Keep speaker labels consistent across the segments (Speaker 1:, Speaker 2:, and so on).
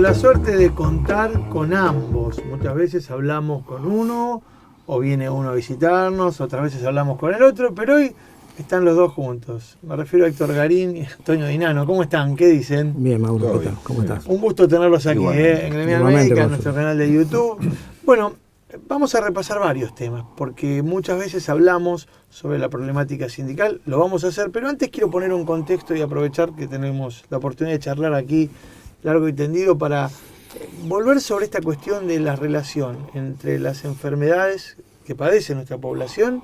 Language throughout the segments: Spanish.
Speaker 1: la suerte de contar con ambos. Muchas veces hablamos con uno, o viene uno a visitarnos, otras veces hablamos con el otro, pero hoy están los dos juntos. Me refiero a Héctor Garín y Antonio Dinano. ¿Cómo están? ¿Qué dicen?
Speaker 2: Bien, Mauro, ¿qué tal? ¿Cómo estás?
Speaker 1: Un gusto tenerlos aquí, en Gremial Médica, en nuestro canal de YouTube. Bueno, vamos a repasar varios temas, porque muchas veces hablamos sobre la problemática sindical, lo vamos a hacer, pero antes quiero poner un contexto y aprovechar que tenemos la oportunidad de charlar aquí largo y tendido para volver sobre esta cuestión de la relación entre las enfermedades que padece nuestra población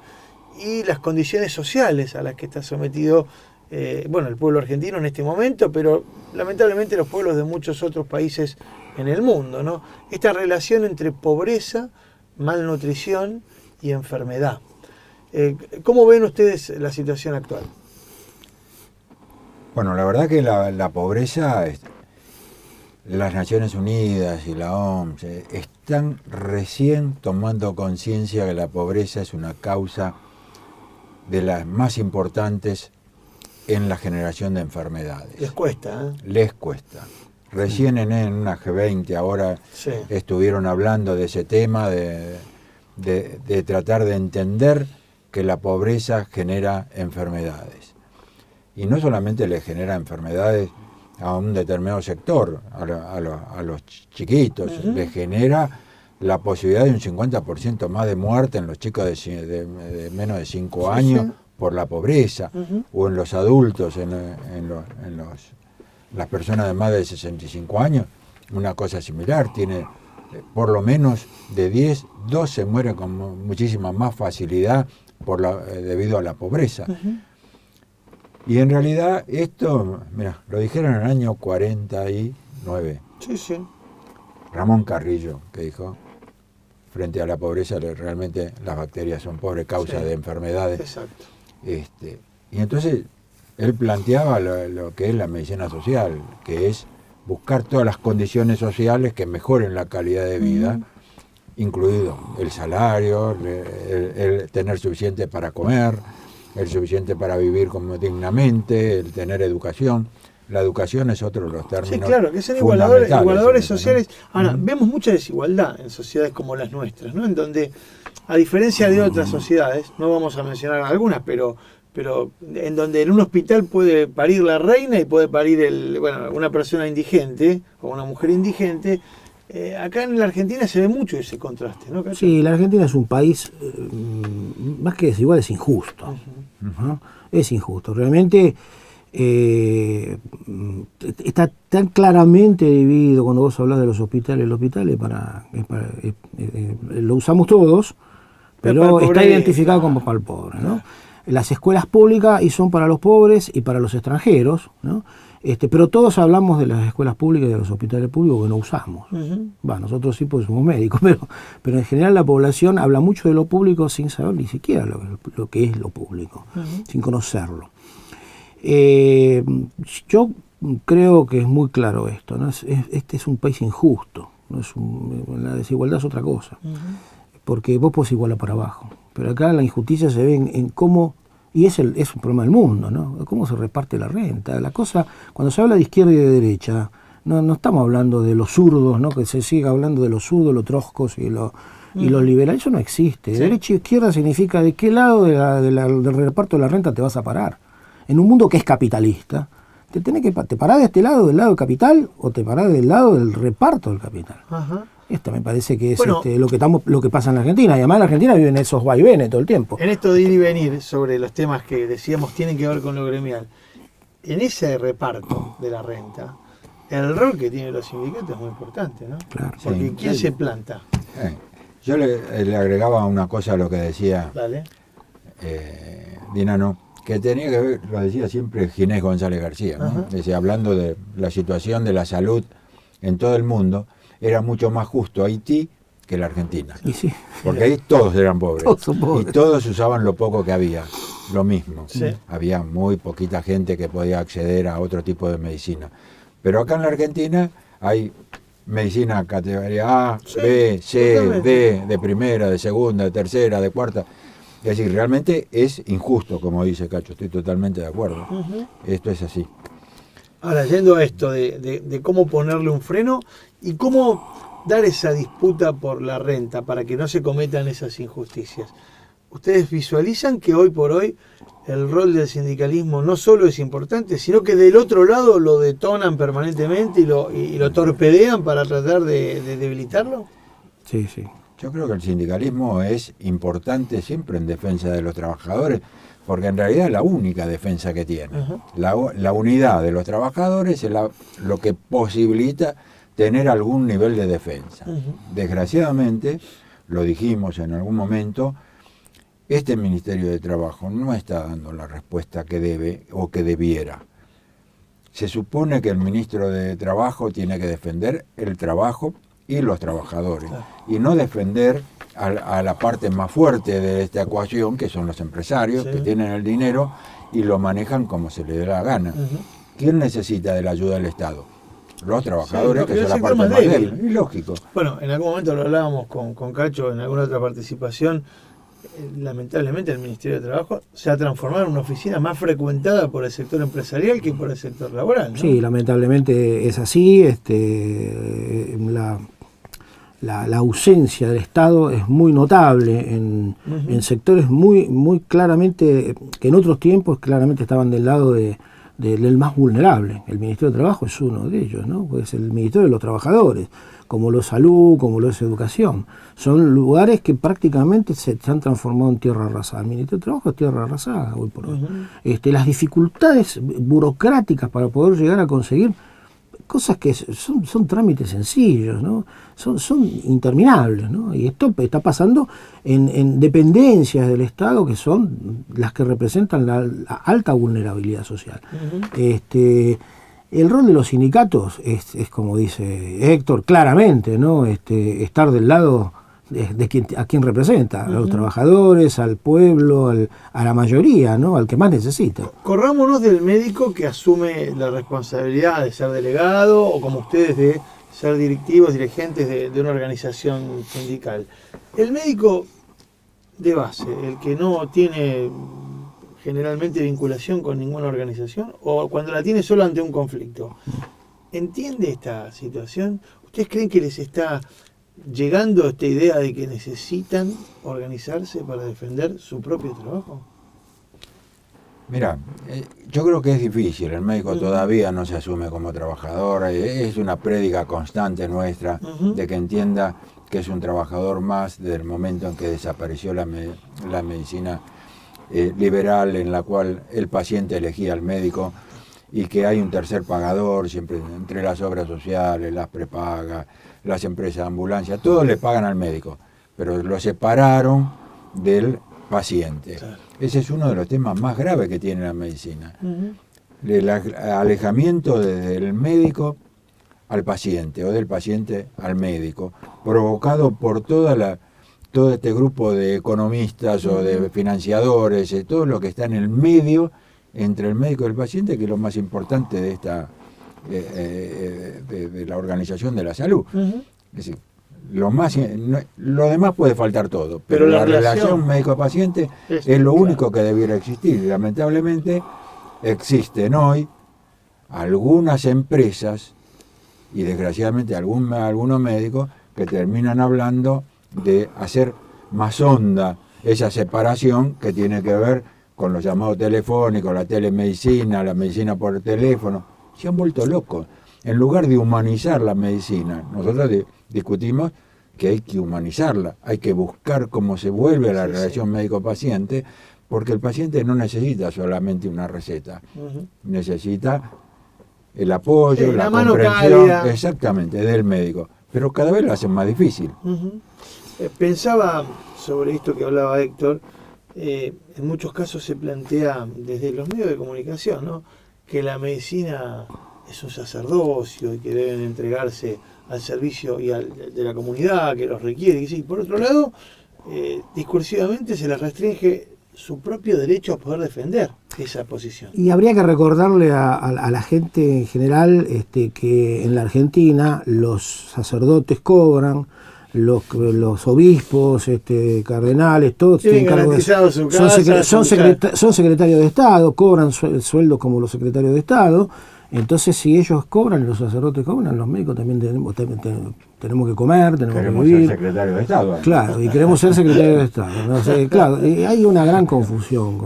Speaker 1: y las condiciones sociales a las que está sometido el pueblo argentino en este momento, pero lamentablemente los pueblos de muchos otros países en el mundo, ¿no? Esta relación entre pobreza, malnutrición y enfermedad. ¿Cómo ven ustedes la situación actual?
Speaker 3: Bueno, la verdad que la pobreza, las Naciones Unidas y la OMS están recién tomando conciencia que la pobreza es una causa de las más importantes en la generación de enfermedades.
Speaker 1: Les cuesta, ¿eh?
Speaker 3: Les cuesta. Recién en una G20 ahora estuvieron hablando de ese tema, de tratar de entender que la pobreza genera enfermedades. Y no solamente le genera enfermedades a un determinado sector, a los chiquitos, le genera la posibilidad de un 50% más de muerte en los chicos de menos de 5 años por la pobreza, o en los adultos, las personas de más de 65 años, una cosa similar. Tiene por lo menos de 10, 12 mueren con muchísima más facilidad debido a la pobreza. Y en realidad esto, mira, lo dijeron en el año 49. Sí. Ramón Carrillo, que dijo, frente a la pobreza realmente las bacterias son pobre causa de enfermedades.
Speaker 1: Exacto.
Speaker 3: Y entonces él planteaba lo que es la medicina social, que es buscar todas las condiciones sociales que mejoren la calidad de vida, incluido el salario, el tener suficiente para comer, el suficiente para vivir como dignamente, el tener educación. La educación es otro de los términos.
Speaker 1: Sí, claro, que son igualadores sociales. Ahora, vemos mucha desigualdad en sociedades como las nuestras, ¿no? En donde, a diferencia de otras sociedades, no vamos a mencionar algunas, pero en donde en un hospital puede parir la reina y puede parir una persona indigente o una mujer indigente. Acá en la Argentina se ve mucho ese contraste, ¿no?
Speaker 2: Sí, la Argentina es un país, más que desigual, es injusto. ¿No? Es injusto. Realmente está tan claramente dividido cuando vos hablas de los hospitales. Los hospitales lo usamos todos, pero está identificado como para el pobre, ¿no? Las escuelas públicas y son para los pobres y para los extranjeros, ¿no? Pero todos hablamos de las escuelas públicas y de los hospitales públicos que no usamos. Nosotros sí, porque somos médicos, pero en general la población habla mucho de lo público sin saber ni siquiera lo que es lo público, sin conocerlo. Yo creo que es muy claro esto, ¿no? Este es un país injusto, la desigualdad es otra cosa, porque vos podés igualar para abajo, pero acá la injusticia se ve en cómo. Y es un problema del mundo, ¿no? ¿Cómo se reparte la renta? La cosa, cuando se habla de izquierda y de derecha, no estamos hablando de los zurdos, ¿no? Que se siga hablando de los zurdos, los trotskos y los liberales. Eso no existe. Derecha y izquierda significa de qué lado del reparto de la renta te vas a parar. En un mundo que es capitalista, te parás de este lado, del lado del capital, o te parás del lado del reparto del capital. Esto me parece que es lo que pasa en la Argentina. Y además en la Argentina viven esos vaivenes todo el tiempo.
Speaker 1: En esto de ir y venir sobre los temas que decíamos tienen que ver con lo gremial, en ese reparto de la renta, el rol que tienen los sindicatos es muy importante, ¿no? Claro. Porque ¿quién se planta?
Speaker 3: Yo le agregaba una cosa a lo que decía Dinano, que tenía que ver, lo decía siempre Ginés González García, ¿no? Decía, hablando de la situación de la salud en todo el mundo, era mucho más justo Haití que la Argentina.
Speaker 2: Sí.
Speaker 3: Porque ahí todos eran pobres.
Speaker 2: Todos son pobres.
Speaker 3: Y todos usaban lo poco que había. Lo mismo. Había muy poquita gente que podía acceder a otro tipo de medicina. Pero acá en la Argentina hay medicina categoría A, B, C, D, de primera, de segunda, de tercera, de cuarta. Es decir, realmente es injusto, como dice Cacho, estoy totalmente de acuerdo. Esto es así.
Speaker 1: Ahora, yendo a esto de cómo ponerle un freno y cómo dar esa disputa por la renta para que no se cometan esas injusticias. ¿Ustedes visualizan que hoy por hoy el rol del sindicalismo no solo es importante, sino que del otro lado lo detonan permanentemente y lo torpedean para tratar de debilitarlo?
Speaker 2: Sí, sí.
Speaker 3: Yo creo que el sindicalismo es importante siempre en defensa de los trabajadores, porque en realidad es la única defensa que tiene. La unidad de los trabajadores es lo que posibilita tener algún nivel de defensa. Desgraciadamente, lo dijimos en algún momento, este Ministerio de Trabajo no está dando la respuesta que debe o que debiera. Se supone que el ministro de Trabajo tiene que defender el trabajo y los trabajadores, y no defender a la parte más fuerte de esta ecuación, que son los empresarios, que tienen el dinero y lo manejan como se les dé la gana. ¿Quién necesita de la ayuda del Estado? Los trabajadores, que son la parte más débil. Y lógico.
Speaker 1: Bueno, en algún momento lo hablábamos con Cacho en alguna otra participación. Lamentablemente el Ministerio de Trabajo se ha transformado en una oficina más frecuentada por el sector empresarial que por el sector laboral, ¿no?
Speaker 2: Sí, lamentablemente es así. La ausencia del Estado es muy notable en sectores muy claramente, que en otros tiempos claramente estaban del lado del más vulnerable. El Ministerio de Trabajo es uno de ellos, ¿no? Pues el Ministerio de los Trabajadores, como lo es salud, como lo es educación. Son lugares que prácticamente se han transformado en tierra arrasada. El Ministerio de Trabajo es tierra arrasada hoy por hoy. Las dificultades burocráticas para poder llegar a conseguir cosas que son trámites sencillos, ¿no? Son interminables, ¿no? Y esto está pasando en dependencias del Estado que son las que representan la alta vulnerabilidad social. El rol de los sindicatos es como dice Héctor, claramente, ¿no? Estar del lado a quien representa, a los trabajadores, al pueblo, a la mayoría, ¿no? Al que más necesita.
Speaker 1: Corrámonos del médico que asume la responsabilidad de ser delegado o como ustedes de ser directivos, dirigentes de una organización sindical. El médico de base, el que no tiene generalmente vinculación con ninguna organización o cuando la tiene solo ante un conflicto, ¿entiende esta situación? ¿Ustedes creen que les está llegando a esta idea de que necesitan organizarse para defender su propio trabajo?
Speaker 3: Mira, yo creo que es difícil, el médico todavía no se asume como trabajador, es una prédica constante nuestra de que entienda que es un trabajador más desde el momento en que desapareció la medicina liberal, en la cual el paciente elegía al médico y que hay un tercer pagador siempre entre las obras sociales, las prepagas, las empresas de ambulancia, todos le pagan al médico, pero lo separaron del paciente. Claro. Ese es uno de los temas más graves que tiene la medicina. El alejamiento desde el médico al paciente o del paciente al médico, provocado por todo este grupo de economistas o de financiadores, todo lo que está en el medio entre el médico y el paciente, que es lo más importante de esta de la organización de la salud. Es decir, lo demás puede faltar todo, pero la relación médico-paciente es lo único que debiera existir. Y lamentablemente existen hoy algunas empresas y desgraciadamente algunos médicos que terminan hablando de hacer más honda esa separación que tiene que ver con los llamados telefónicos, la telemedicina, la medicina por teléfono. Se han vuelto locos. En lugar de humanizar la medicina, nosotros discutimos que hay que humanizarla, hay que buscar cómo se vuelve la relación médico-paciente, porque el paciente no necesita solamente una receta, necesita el apoyo, la comprensión, exactamente, del médico, pero cada vez lo hacen más difícil.
Speaker 1: Pensaba sobre esto que hablaba Héctor, en muchos casos se plantea desde los medios de comunicación, ¿no?, que la medicina es un sacerdocio y que deben entregarse al servicio y de la comunidad que los requiere. Y sí, por otro lado, discursivamente se les restringe su propio derecho a poder defender esa posición. Y
Speaker 2: habría que recordarle a la gente en general que en la Argentina los sacerdotes cobran, los obispos, cardenales, todos tienen cargo son secretarios de Estado, cobran sueldos como los secretarios de Estado, Entonces, si ellos cobran, los sacerdotes cobran, los médicos también tenemos que comer, tenemos
Speaker 3: queremos
Speaker 2: que vivir.
Speaker 3: ser secretario de Estado.
Speaker 2: Claro, y queremos ser secretario de Estado. ¿No? O sea, claro, hay una gran confusión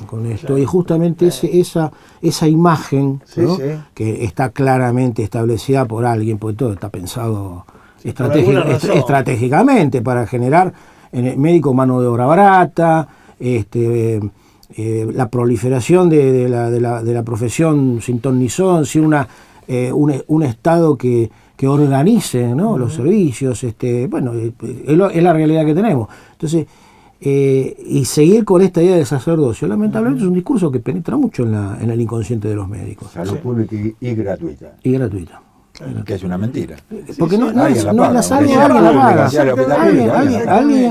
Speaker 2: con esto, claro. Y justamente esa imagen, ¿no? Sí. Que está claramente establecida por alguien, porque todo está pensado estratégicamente para generar en el médico mano de obra barata, la proliferación de la profesión sin ton ni son, sin un Estado que organice, ¿no? Los servicios, bueno, es la realidad que tenemos. Entonces, y seguir con esta idea del sacerdocio, lamentablemente es un discurso que penetra mucho en el inconsciente de los médicos.
Speaker 3: Salud pública y gratuita.
Speaker 2: Y gratuita.
Speaker 3: Que es una mentira.
Speaker 2: Porque no la sale, alguien la paga.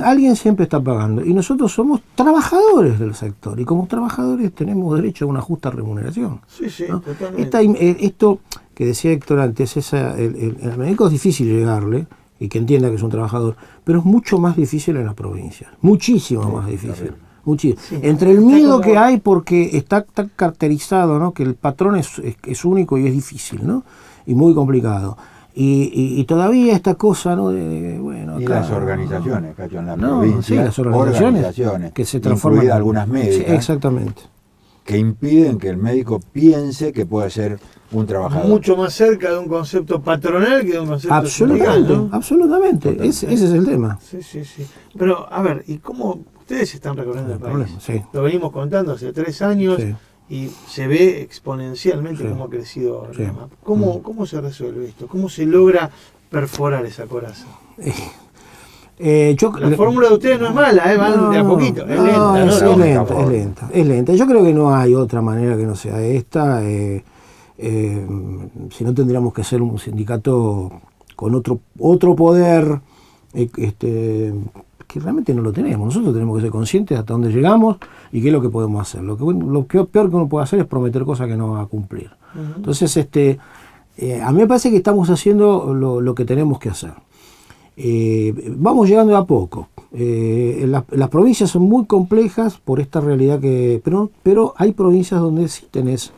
Speaker 2: Alguien siempre está pagando. Y nosotros somos trabajadores del sector. Y como trabajadores tenemos derecho a una justa remuneración.
Speaker 1: Sí,
Speaker 2: ¿no?
Speaker 1: Totalmente.
Speaker 2: Esto que decía Héctor antes, el médico es difícil llegarle y que entienda que es un trabajador, pero es mucho más difícil en las provincias. Muchísimo más difícil. Sí, entre el miedo que hay porque está tan caracterizado, ¿no? Que el patrón es único y es difícil, ¿no? Y muy complicado. Y todavía esta cosa, ¿no?
Speaker 3: Y las organizaciones, Cacho, en la provincia,
Speaker 2: sí, las organizaciones que se transforman,
Speaker 3: incluidas algunas médicas,
Speaker 2: sí, exactamente,
Speaker 3: que impiden que el médico piense que puede ser un trabajador.
Speaker 1: Mucho más cerca de un concepto patronal que de un concepto
Speaker 2: absolutamente, sindical, ¿no? Absolutamente. Ese es el tema.
Speaker 1: Sí. Pero, a ver, ¿y cómo ustedes están recorriendo el país?
Speaker 2: Sí.
Speaker 1: Lo venimos contando hace 3 años. Sí. Y se ve exponencialmente cómo ha crecido el tema. ¿Cómo se resuelve esto? ¿Cómo se logra perforar esa coraza? La fórmula de ustedes no es mala, van de a poquito.
Speaker 2: Es lenta. Yo creo que no hay otra manera que no sea esta. Si no, tendríamos que ser un sindicato con otro poder, que realmente no lo tenemos. Nosotros tenemos que ser conscientes hasta dónde llegamos y qué es lo que podemos hacer. Lo peor que uno puede hacer es prometer cosas que no va a cumplir. Uh-huh. Entonces, a mí me parece que estamos haciendo lo que tenemos que hacer. Vamos llegando de a poco. Las provincias son muy complejas por esta realidad pero hay provincias donde sí tenés,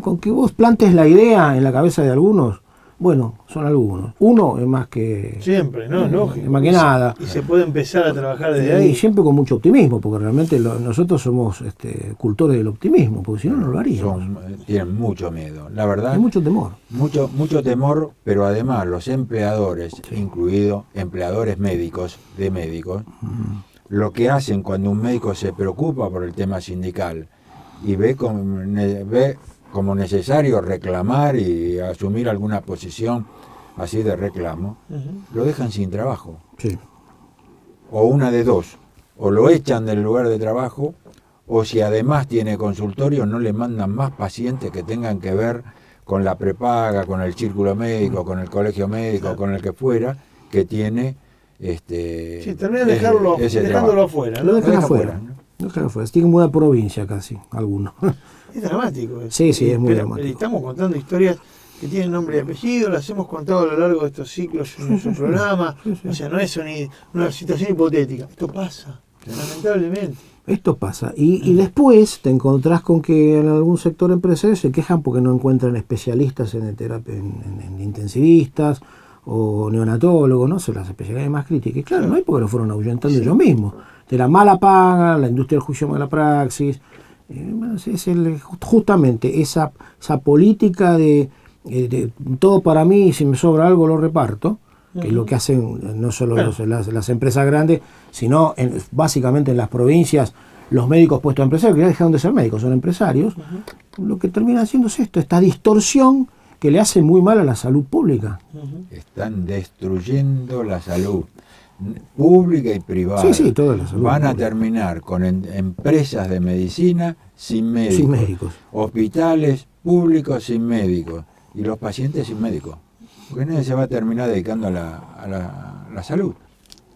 Speaker 2: con que vos plantes la idea en la cabeza de algunos. Bueno, son algunos. Uno es más que...
Speaker 1: Siempre, ¿no? Lógico.
Speaker 2: Es más que nada.
Speaker 1: Y se puede empezar a trabajar desde ahí.
Speaker 2: Y siempre con mucho optimismo, porque realmente nosotros somos cultores del optimismo, porque si no, no lo haríamos.
Speaker 3: Tienen mucho miedo, la verdad.
Speaker 2: Hay mucho temor.
Speaker 3: Mucho temor, pero además los empleadores, incluidos empleadores médicos, lo que hacen cuando un médico se preocupa por el tema sindical y ve como necesario reclamar y asumir alguna posición así de reclamo, lo dejan sin trabajo.
Speaker 2: Sí.
Speaker 3: O una de dos, o lo echan del lugar de trabajo, o si además tiene consultorio, no le mandan más pacientes que tengan que ver con la prepaga, con el círculo médico, con el colegio médico, con el que fuera, que tiene
Speaker 1: terminan dejándolo afuera.
Speaker 2: Lo dejan afuera. Tiene como una provincia casi, algunos.
Speaker 1: Es dramático.
Speaker 2: Sí, es muy dramático.
Speaker 1: Estamos contando historias que tienen nombre y apellido, las hemos contado a lo largo de estos ciclos en nuestro programa. Sí. O sea, no es una situación hipotética. Esto pasa, lamentablemente.
Speaker 2: Esto pasa. Y después te encontrás con que en algún sector empresario se quejan porque no encuentran especialistas en terapia, en intensivistas o neonatólogos, no sé, las especialidades más críticas. Y claro, no hay porque lo fueron ahuyentando ellos mismos. De la mala paga, la industria del juicio mala praxis. Es justamente esa política de todo para mí, y si me sobra algo lo reparto, que es lo que hacen no solo las empresas grandes, sino básicamente en las provincias, los médicos puestos a empresarios, que ya dejaron de ser médicos, son empresarios. Lo que termina haciendo es esta distorsión que le hace muy mal a la salud pública.
Speaker 3: Están destruyendo la salud pública y privada.
Speaker 2: Sí, toda la salud
Speaker 3: van
Speaker 2: pública.
Speaker 3: A terminar con empresas de medicina sin médicos, hospitales públicos sin médicos y los pacientes sin médicos, porque nadie se va a terminar dedicando a la salud,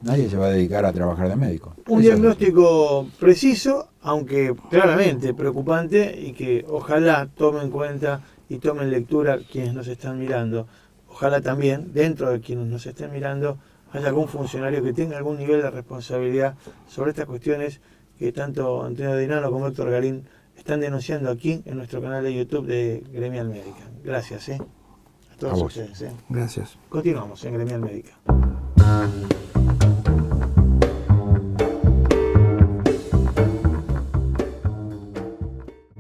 Speaker 3: nadie se va a dedicar a trabajar de médico.
Speaker 1: Un diagnóstico preciso, aunque claramente preocupante, y que ojalá tomen en cuenta y tomen lectura quienes nos están mirando. Ojalá también, dentro de quienes nos estén mirando, haya algún funcionario que tenga algún nivel de responsabilidad sobre estas cuestiones que tanto Antonio Dinano como Héctor Garín están denunciando aquí en nuestro canal de YouTube de Gremial Médica. Gracias, a todos ustedes.
Speaker 2: Gracias.
Speaker 1: Continuamos en Gremial Médica.